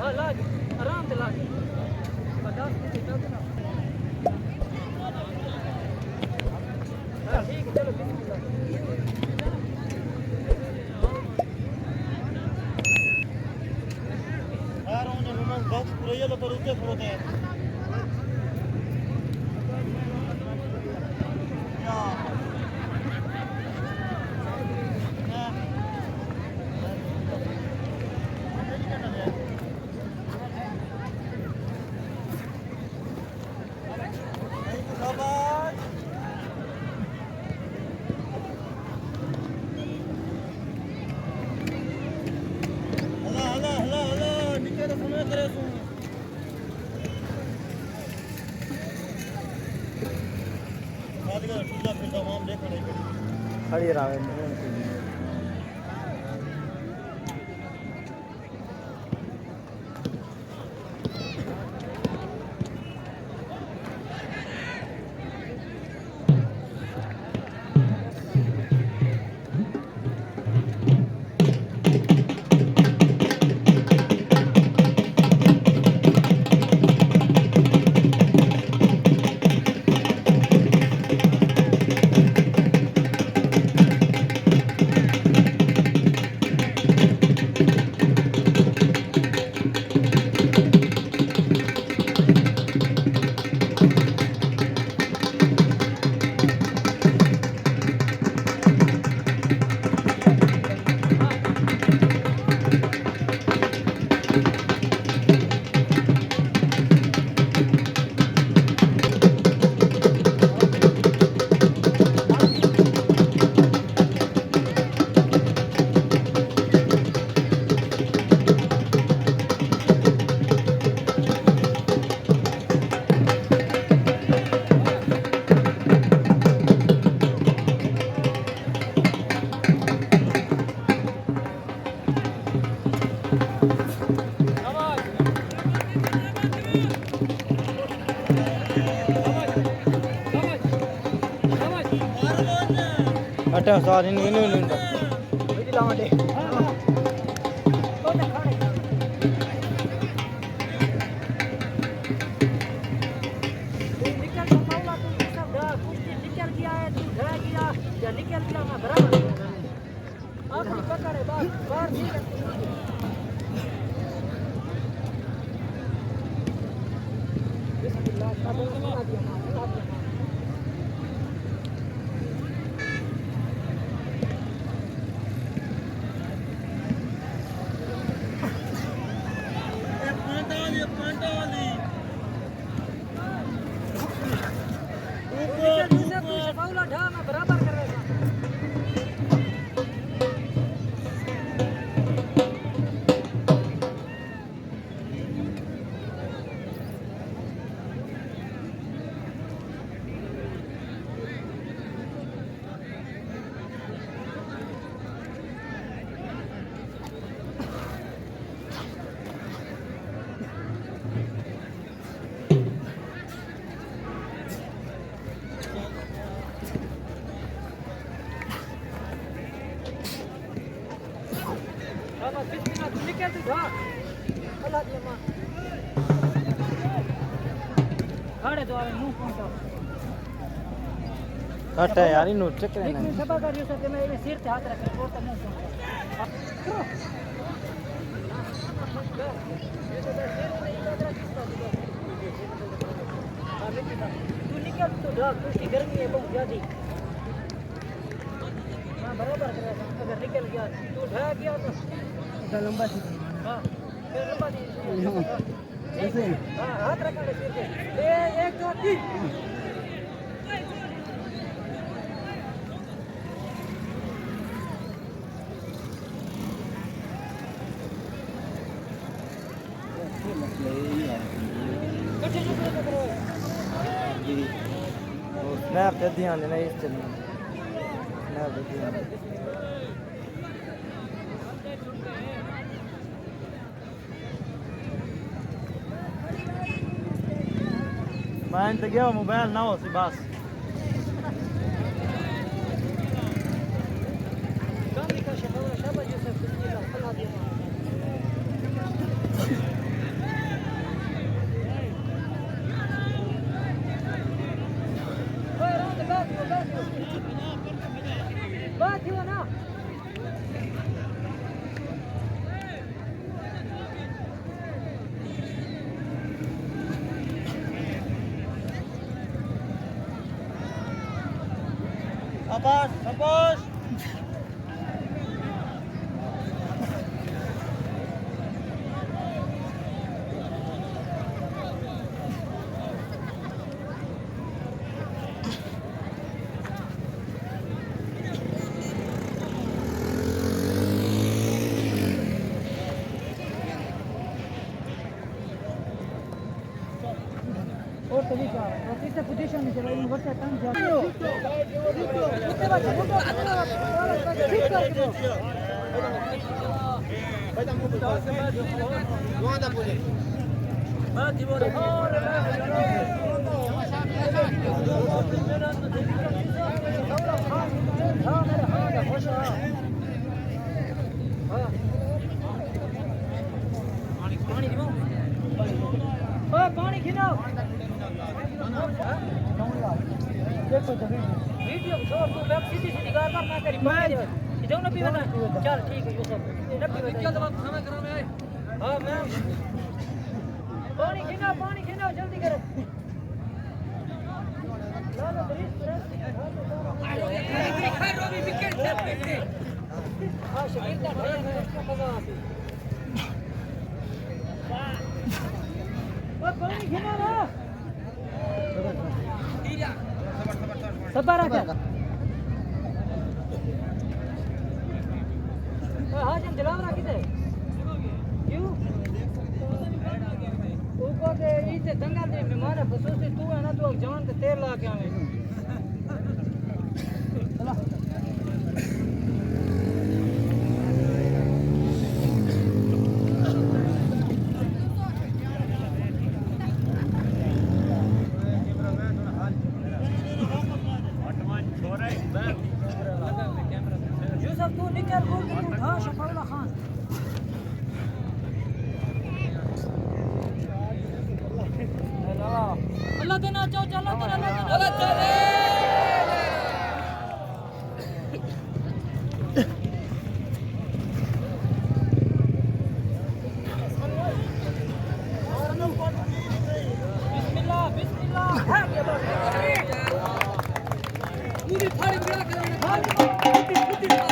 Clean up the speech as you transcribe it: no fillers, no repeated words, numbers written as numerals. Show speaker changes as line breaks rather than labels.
हाँ लाज आराम से लाज 50 मिनट देना। हाँ ठीक है चलो बिस्मिल्लाह।
यार उन्हें रोमांस बॉक्स पूरा ये तो पर ऊपर होते हैं
खड़ी रहा है अटे सारी नहीं नहीं
बिजली लावा दे निकल गया मैं बराबर आखिरी पकड़ है बाहर ठीक है बिस्मिल्लाह बना दिया बराबर कर रहे हैं निकल तू भाग अल्लाह दी अम्मा खड़े तो आवे मुंह पहुंचा
कट है यार इन चक्कर है ना
सभा कर रही सकते मैं सिर पे हाथ रख के तो मुंह पहुंचा तू निकल तो भाग उसकी गर्मी है बहुत ज्यादा हां बराबर कर रहा अगर निकल गया तू ढह गया तो लंबा हां फिर लंबा ऐसे हां हाथ रखा ले सिर पे 1 2 3
स्नैप पे ध्यान देना इस चलना स्नैप पे ध्यान मैं तो गया मोबाइल ना हो सी बस
काम का शबाब यूसुफ बिस्मिल्लाह अल्लाह दी
शाबाश शाबाश
और तरीका और किसे पोजीशन में चला इन वर्षा टाइम जा पानी खिलाओ देखो तो वीडियो छोड़ तू बैक सीधी सीधी गार पर ना करी मैं जाऊं ना पीवा चल ठीक है यूसुफ ना पीवा क्या दवा खाना करा में आए हां मैं पानी खिलाओ जल्दी करो ला ला बरिस खा रो भी विकेट से हां शकील का भाई इसका मजा आती वो पानी खिलाओ ना सबर आजा हाजिम जलावरा किथे क्यों ऊपर के इसे दंगा दे मेहमान खसूसी तू है ना तू जान के तेल ला के आवे चला यूसुफ तू निकल बोल तू उठा शफाउल्लाह खान अल्लाह देना चाहो चलो तेरा अल्लाह चले बिस्मिल्लाह बिस्मिल्लाह पूरी फाड़ी गिरा के